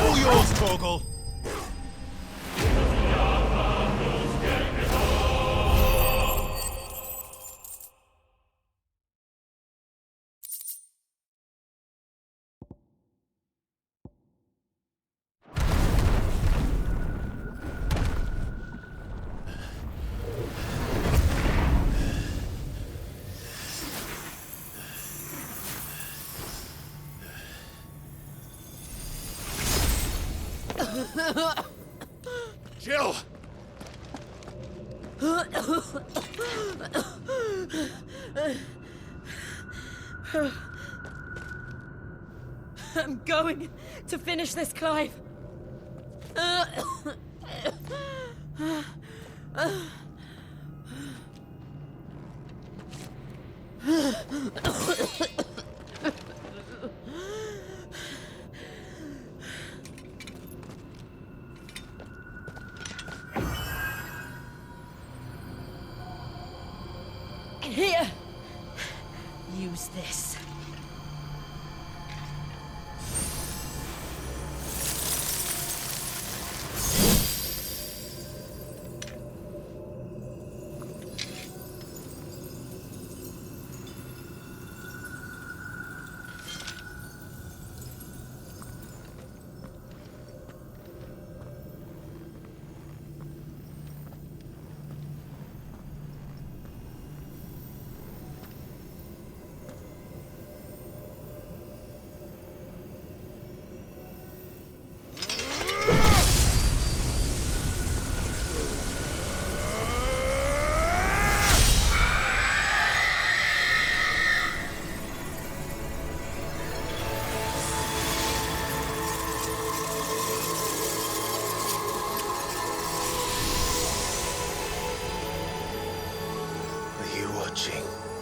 All yours, Torgal! Jill! I'm going to finish this, Clive. Here! Use this.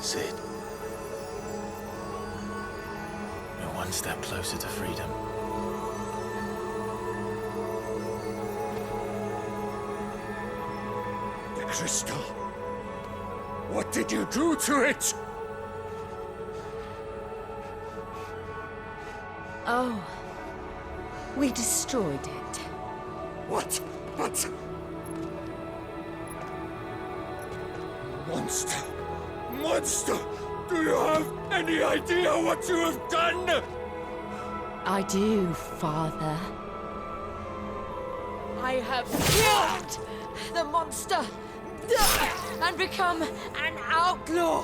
Sid. We're one step closer to freedom. The crystal. What did you do to it? Oh. We destroyed it. What? But... Monster! Monster! Do you have any idea what you have done? I do, Father. I have killed the monster and become an outlaw.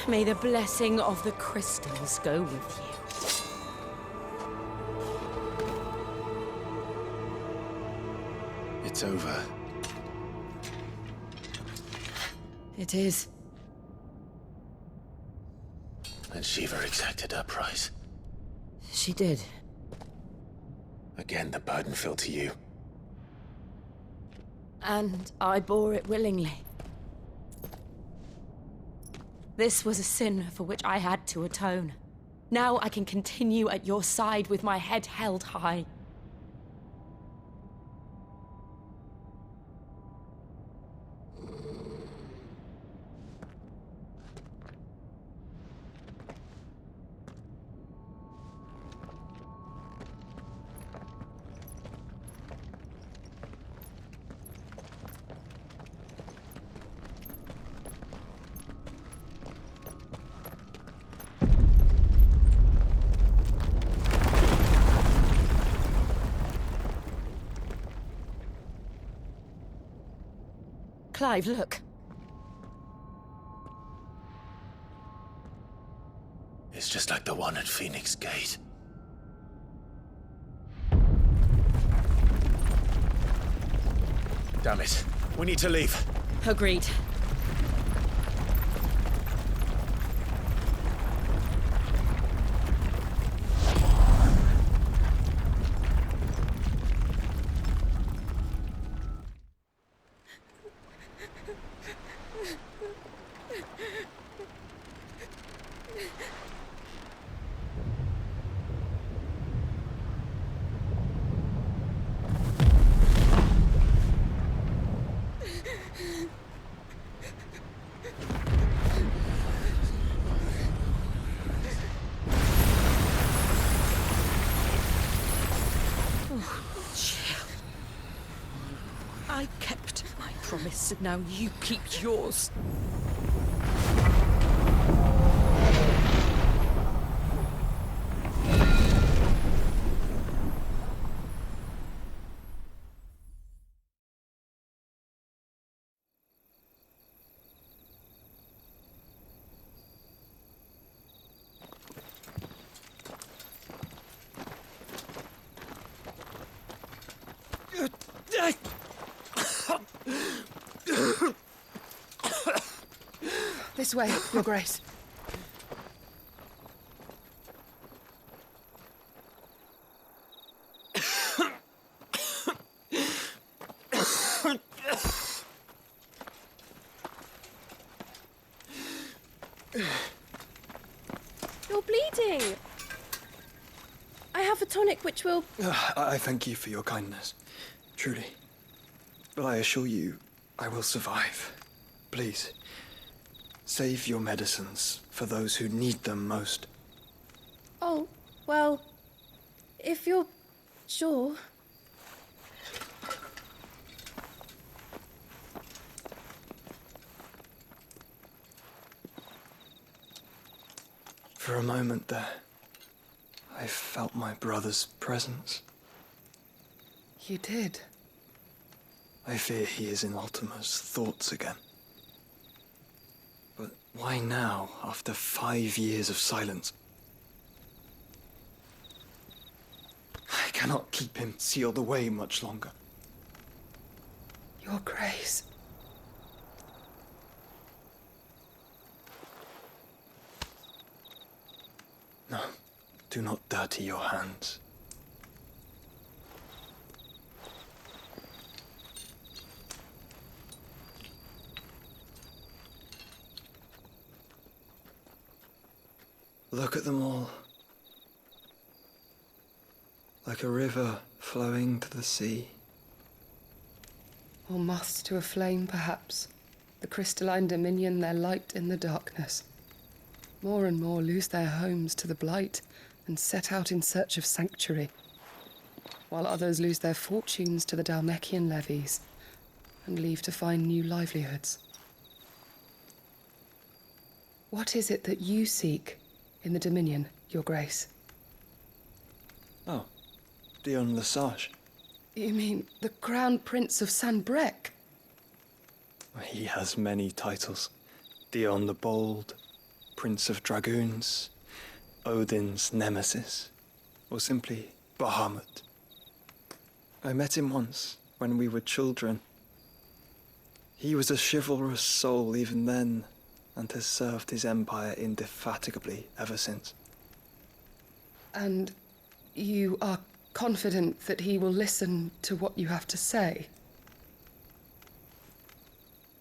May the blessing of the crystals go with you. It's over. It is. And Shiva exacted her price. She did. Again, the burden fell to you. And I bore it willingly. This was a sin for which I had to atone. Now I can continue at your side with my head held high. Clive, look. It's just like the one at Phoenix Gate. Damn it. We need to leave. Agreed. I kept my promise, and now you keep yours. This way, Your Grace. You're bleeding. I have a tonic which will... I thank you for your kindness, truly. But I assure you, I will survive. Please, save your medicines for those who need them most. Oh, well, if you're sure... For a moment there, I felt my brother's presence. You did? I fear he is in Ultima's thoughts again. But why now, after 5 years of silence? I cannot keep him sealed away much longer. Your Grace. No, do not dirty your hands. Look at them all. Like a river flowing to the sea. Or moths to a flame, perhaps. The crystalline dominion their light in the darkness. More and more lose their homes to the blight and set out in search of sanctuary, while others lose their fortunes to the Dhalmekian levies and leave to find new livelihoods. What is it that you seek in the Dominion, Your Grace? Oh, Dion Lesage. You mean the Crown Prince of Sanbrec? He has many titles. Dion the Bold, Prince of Dragoons, Odin's Nemesis, or simply Bahamut. I met him once, when we were children. He was a chivalrous soul even then, and has served his empire indefatigably ever since. And you are confident that he will listen to what you have to say?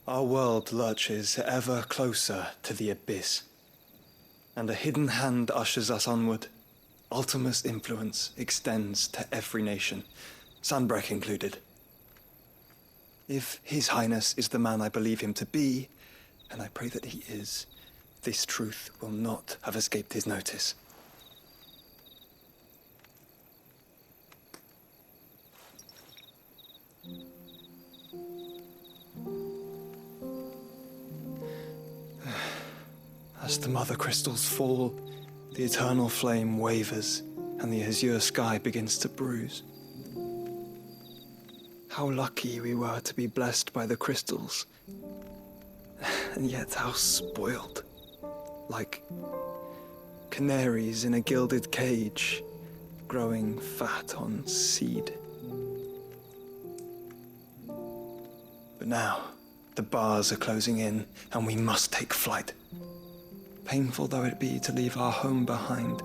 Our world lurches ever closer to the abyss, and a hidden hand ushers us onward. Ultima's influence extends to every nation, Sanbrec included. If His Highness is the man I believe him to be, and I pray that he is, this truth will not have escaped his notice. As the mother crystals fall, the eternal flame wavers, and the azure sky begins to bruise. How lucky we were to be blessed by the crystals, and yet how spoiled. Like canaries in a gilded cage, growing fat on seed. But now, the bars are closing in, and we must take flight. Painful though it be to leave our home behind,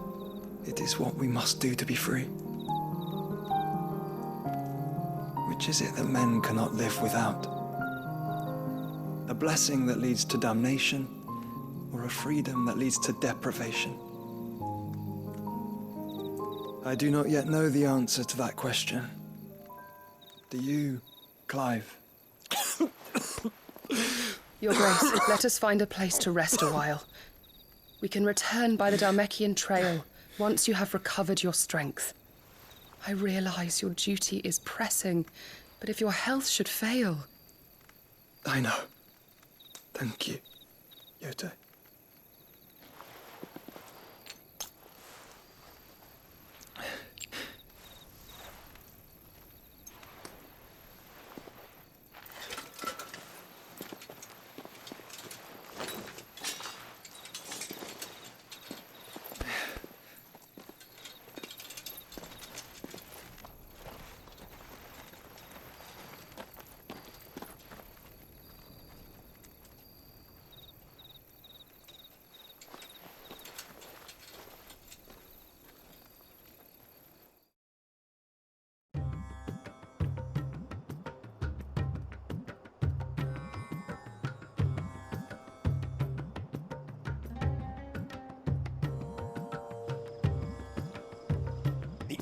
it is what we must do to be free. Which is it that men cannot live without? A blessing that leads to damnation, or a freedom that leads to deprivation? I do not yet know the answer to that question. Do you, Clive? Your Grace, let us find a place to rest a while. We can return by the Dhalmekian trail once you have recovered your strength. I realize your duty is pressing, but if your health should fail... I know. Thank you, Yote.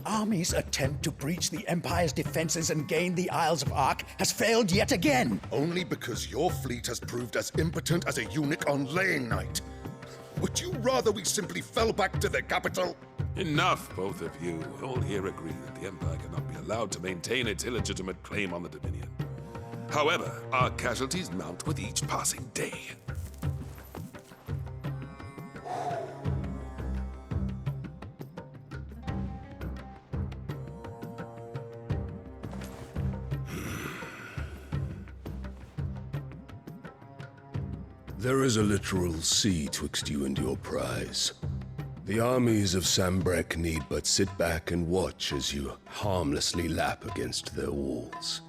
army's attempt to breach the Empire's defenses and gain the Isles of Ark has failed yet again. Only because your fleet has proved as impotent as a eunuch on laying night. Would you rather we simply fell back to the capital? Enough, both of you. All here agree that the Empire cannot be allowed to maintain its illegitimate claim on the Dominion. However, our casualties mount with each passing day. There is a literal sea twixt you and your prize. The armies of Sambrek need but sit back and watch as you harmlessly lap against their walls.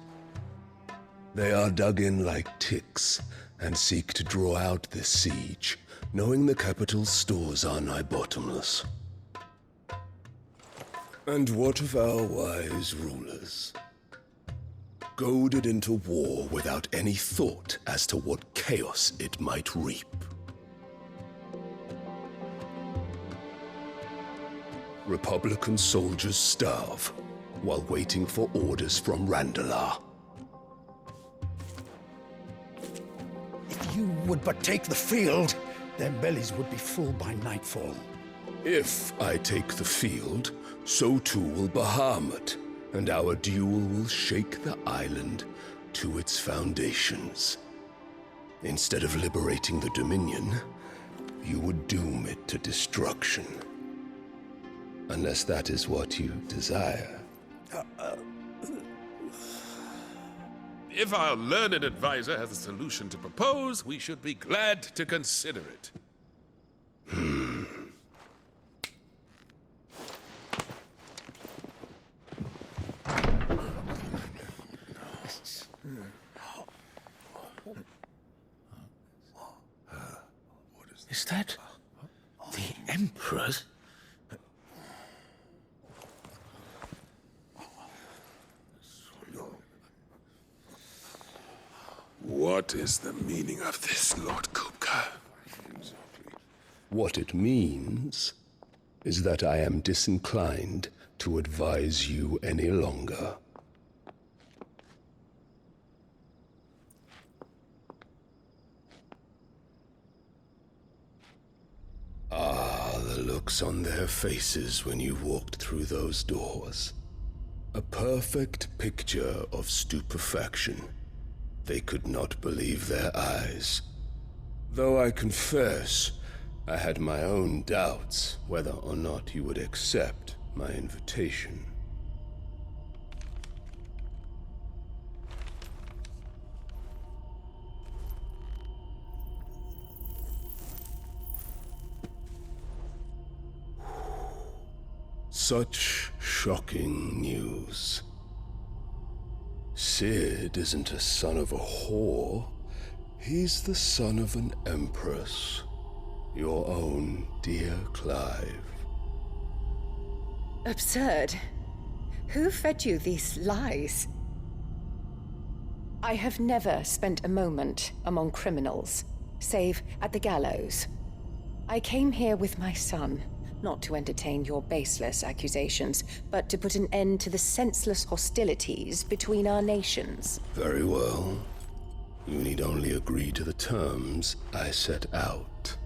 They are dug in like ticks and seek to draw out this siege, knowing the capital's stores are nigh bottomless. And what of our wise rulers? Goaded into war without any thought as to what chaos it might reap. Republican soldiers starve while waiting for orders from Randalar. If you would but take the field, their bellies would be full by nightfall. If I take the field, so too will Bahamut, and our duel will shake the island to its foundations. Instead of liberating the Dominion, you would doom it to destruction. Unless that is what you desire. If our learned advisor has a solution to propose, we should be glad to consider it. Is that the Emperor's? What is the meaning of this, Lord Kupka? What it means is that I am disinclined to advise you any longer. Ah, the looks on their faces when you walked through those doors. A perfect picture of stupefaction. They could not believe their eyes. Though I confess, I had my own doubts whether or not you would accept my invitation. Such shocking news. Sid isn't a son of a whore. He's the son of an empress. Your own dear Clive. Absurd. Who fed you these lies? I have never spent a moment among criminals, save at the gallows. I came here with my son, not to entertain your baseless accusations, but to put an end to the senseless hostilities between our nations. Very well. You need only agree to the terms I set out.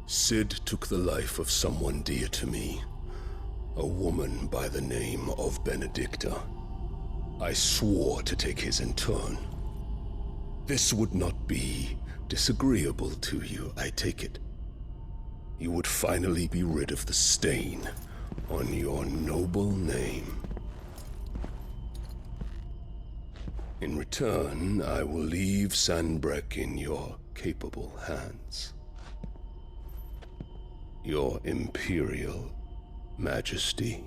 Sid took the life of someone dear to me, a woman by the name of Benedicta. I swore to take his in turn. This would not be disagreeable to you, I take it. You would finally be rid of the stain on your noble name. In return, I will leave Sanbreque in your capable hands. Your Imperial Majesty.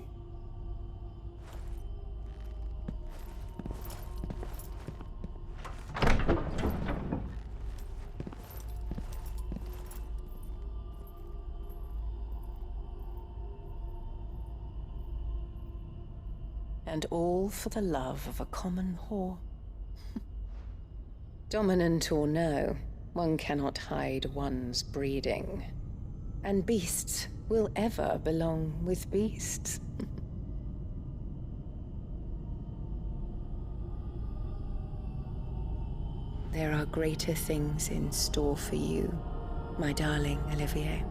And all for the love of a common whore. Dominant or no, one cannot hide one's breeding. And beasts will ever belong with beasts. There are greater things in store for you, my darling Olivier.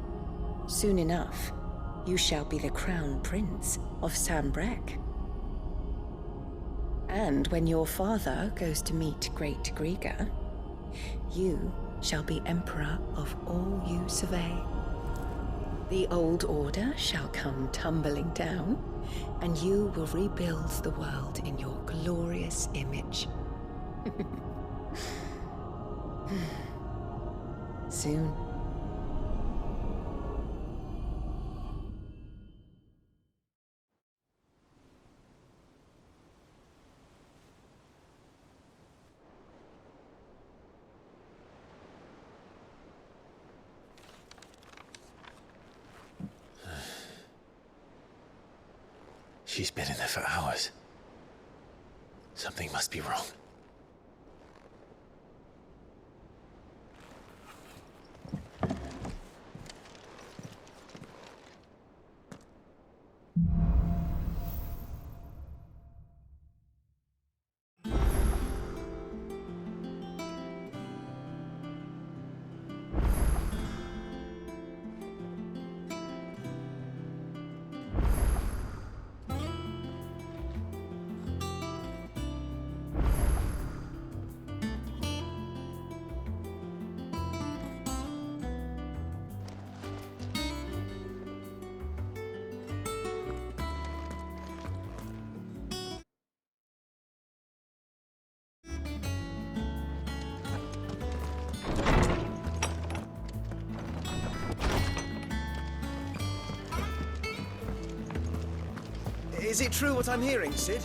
Soon enough, you shall be the crown prince of Sambrec. And when your father goes to meet Great Grieger, you shall be emperor of all you survey. The old order shall come tumbling down, and you will rebuild the world in your glorious image. Soon. She's been in there for hours. Something must be wrong. Is it true what I'm hearing, Sid?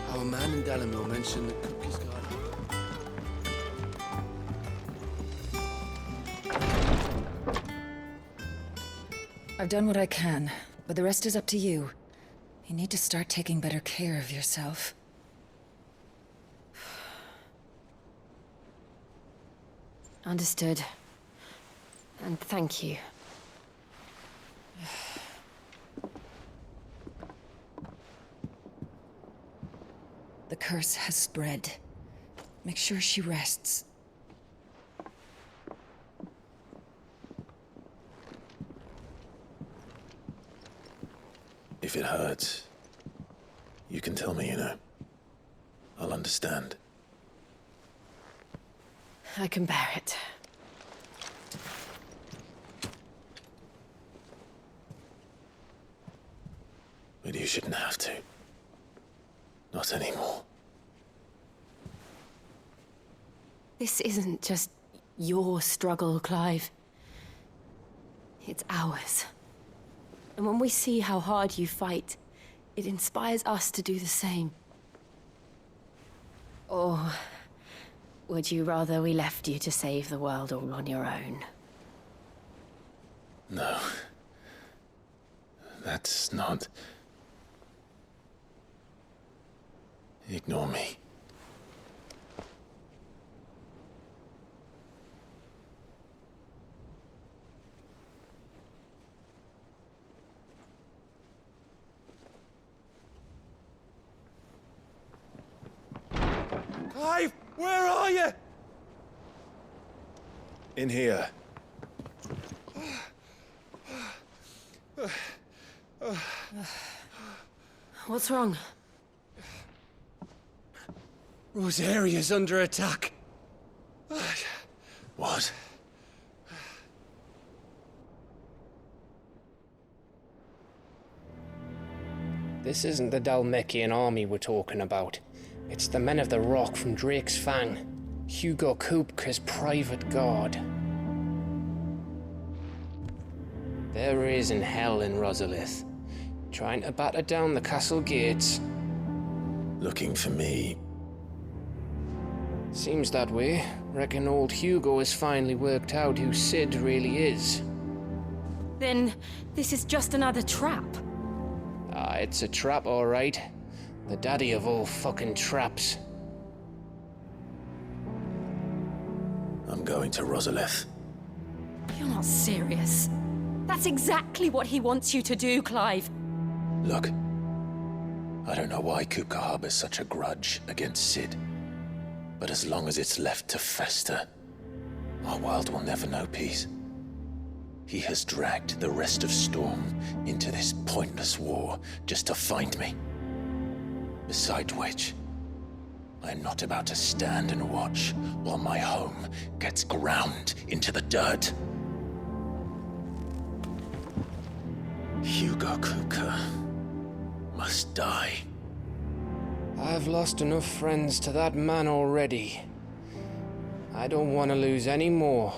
Our man in Dalamore mentioned the Cookie's Garden. I've done what I can, but the rest is up to you. You need to start taking better care of yourself. Understood. And thank you. The curse has spread. Make sure she rests. If it hurts, you can tell me, you know. I'll understand. I can bear it. But you shouldn't have to. Not anymore. This isn't just your struggle, Clive. It's ours. And when we see how hard you fight, it inspires us to do the same. Or would you rather we left you to save the world all on your own? No. That's not... Ignore me. Clive, where are you? In here. What's wrong? Rosaria's under attack. What? This isn't the Dalmekian army we're talking about. It's the men of the Rock from Drake's Fang. Hugo Kupka's private guard. There is in hell in Rosalith, trying to batter down the castle gates. Looking for me. Seems that way. Reckon old Hugo has finally worked out who Sid really is. Then this is just another trap. Ah, it's a trap, all right. The daddy of all fucking traps. I'm going to Rosalith. You're not serious. That's exactly what he wants you to do, Clive. Look, I don't know why Kupka harbors such a grudge against Sid. But as long as it's left to fester, our world will never know peace. He has dragged the rest of Storm into this pointless war just to find me. Besides which, I'm not about to stand and watch while my home gets ground into the dirt. Hugo Kupka must die. I've lost enough friends to that man already. I don't want to lose any more.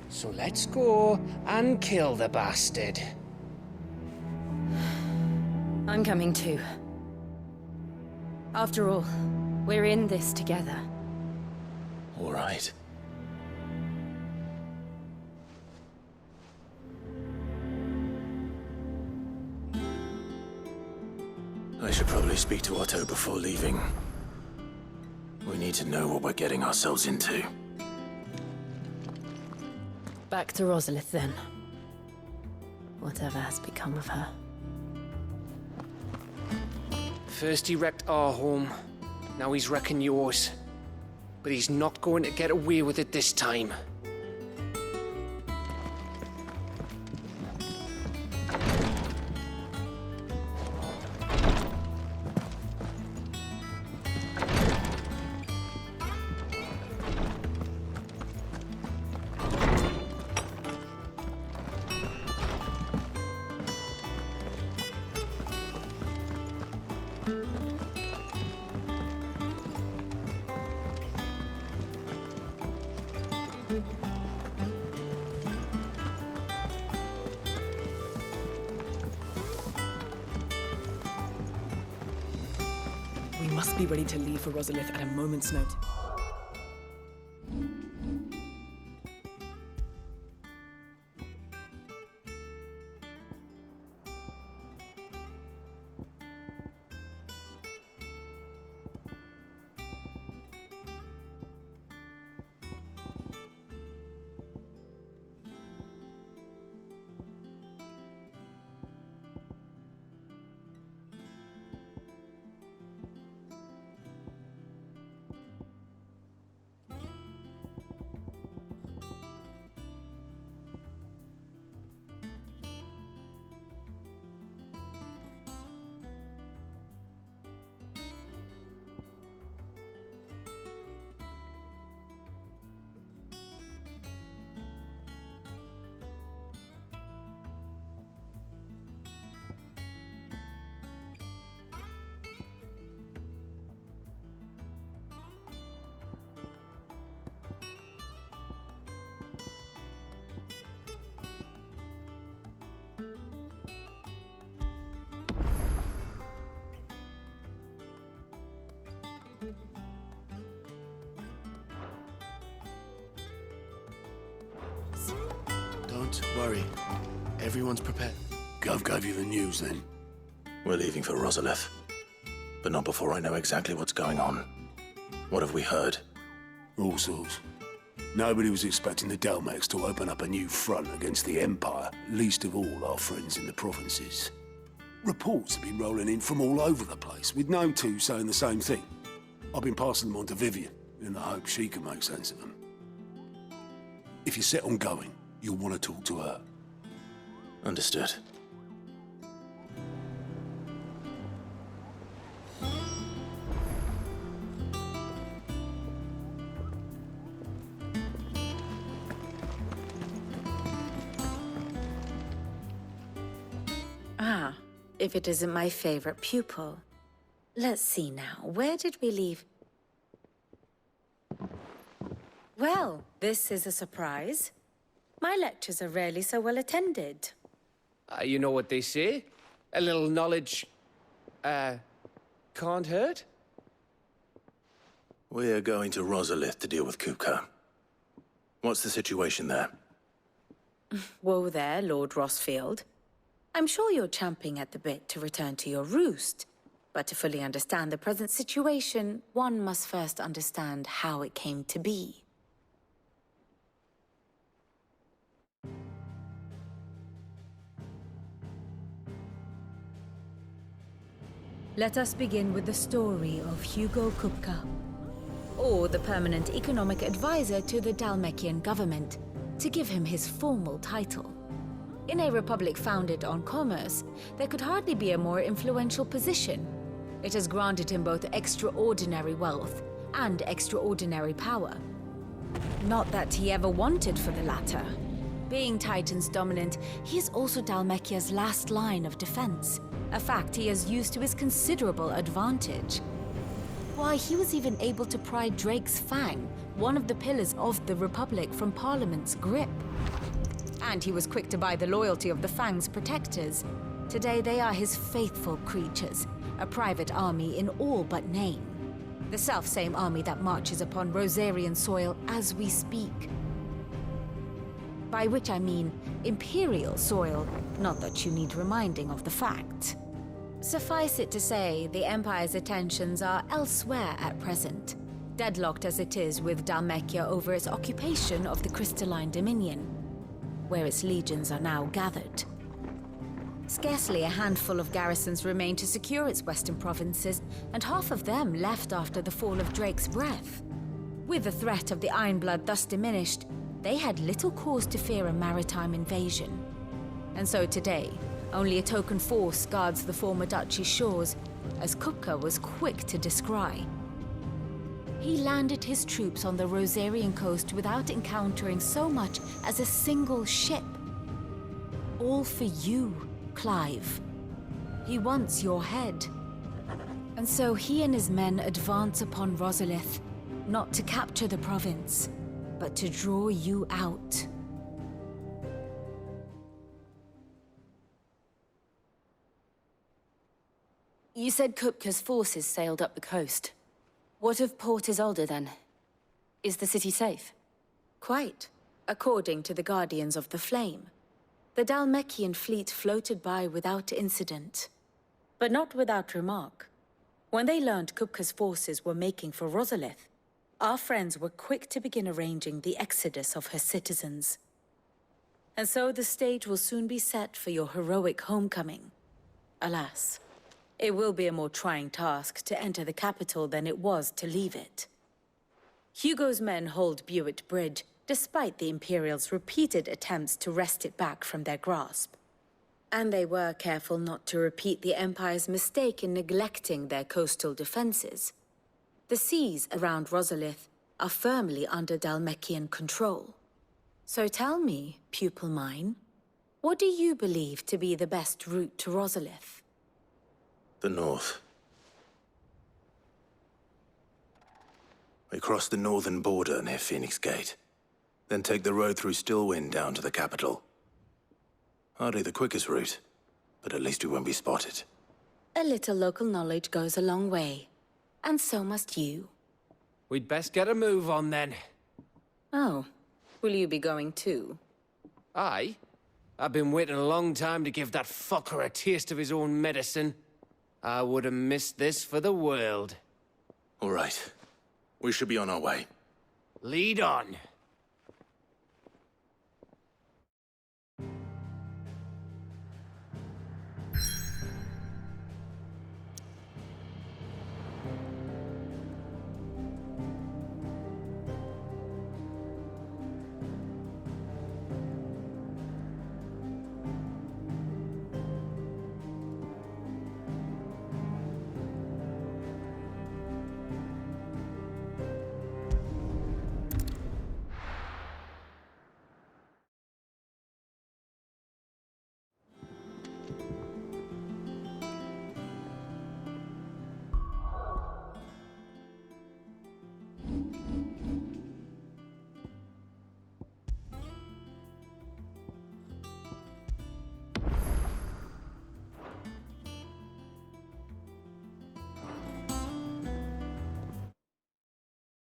So let's go and kill the bastard. I'm coming too. After all, we're in this together. All right. I should probably speak to Otto before leaving. We need to know what we're getting ourselves into. Back to Rosalith, then. Whatever has become of her. First he wrecked our home, now he's wrecking yours. But he's not going to get away with it this time. We must be ready to leave for Rosalith at a moment's notice. Don't worry. Everyone's prepared. Gov gave you the news then? We're leaving for Rosalith. But not before I know exactly what's going on. What have we heard? All sorts. Nobody was expecting the Delmex to open up a new front against the Empire, least of all our friends in the provinces. Reports have been rolling in from all over the place, with no two saying the same thing. I've been passing them on to Vivian, in the hope she can make sense of them. If you're set on going, you'll want to talk to her. Understood. Ah, if it isn't my favorite pupil. Let's see now, where did we leave? Well, this is a surprise. My lectures are rarely so well attended. You know what they say? A little knowledge, can't hurt? We're going to Rosalith to deal with Kupka. What's the situation there? Whoa there, Lord Rossfield. I'm sure you're champing at the bit to return to your roost. But to fully understand the present situation, one must first understand how it came to be. Let us begin with the story of Hugo Kupka, or the permanent economic advisor to the Dhalmekian government, to give him his formal title. In a republic founded on commerce, there could hardly be a more influential position. It has granted him both extraordinary wealth and extraordinary power. Not that he ever wanted for the latter. Being Titan's dominant, he is also Dhalmekia's last line of defense, a fact he has used to his considerable advantage. Why, he was even able to pry Drake's Fang, one of the pillars of the Republic, from Parliament's grip. And he was quick to buy the loyalty of the Fang's protectors. Today they are his faithful creatures, a private army in all but name. The self-same army that marches upon Rosarian soil as we speak. By which I mean Imperial soil, not that you need reminding of the fact. Suffice it to say, the Empire's attentions are elsewhere at present, deadlocked as it is with Dhalmekia over its occupation of the Crystalline Dominion, where its legions are now gathered. Scarcely a handful of garrisons remain to secure its western provinces, and half of them left after the fall of Drake's Breath. With the threat of the Ironblood thus diminished, they had little cause to fear a maritime invasion. And so today, only a token force guards the former duchy's shores, as Kupka was quick to descry. He landed his troops on the Rosarian coast without encountering so much as a single ship. All for you, Clive. He wants your head. And so he and his men advance upon Rosalith, not to capture the province, but to draw you out. You said Kupka's forces sailed up the coast. What of Port Isolde, then? Is the city safe? Quite, according to the Guardians of the Flame. The Dhalmekian fleet floated by without incident. But not without remark. When they learned Kupka's forces were making for Rosalith, our friends were quick to begin arranging the exodus of her citizens. And so the stage will soon be set for your heroic homecoming. Alas, it will be a more trying task to enter the capital than it was to leave it. Hugo's men hold Buet Bridge, despite the Imperials' repeated attempts to wrest it back from their grasp. And they were careful not to repeat the Empire's mistake in neglecting their coastal defenses. The seas around Rosalith are firmly under Dhalmekian control. So tell me, pupil mine, what do you believe to be the best route to Rosalith? The north. We cross the northern border near Phoenix Gate, then take the road through Stillwind down to the capital. Hardly the quickest route, but at least we won't be spotted. A little local knowledge goes a long way, and so must you. We'd best get a move on then. Oh, will you be going too? Aye. I've been waiting a long time to give that fucker a taste of his own medicine. I would have missed this for the world. All right. We should be on our way. Lead on.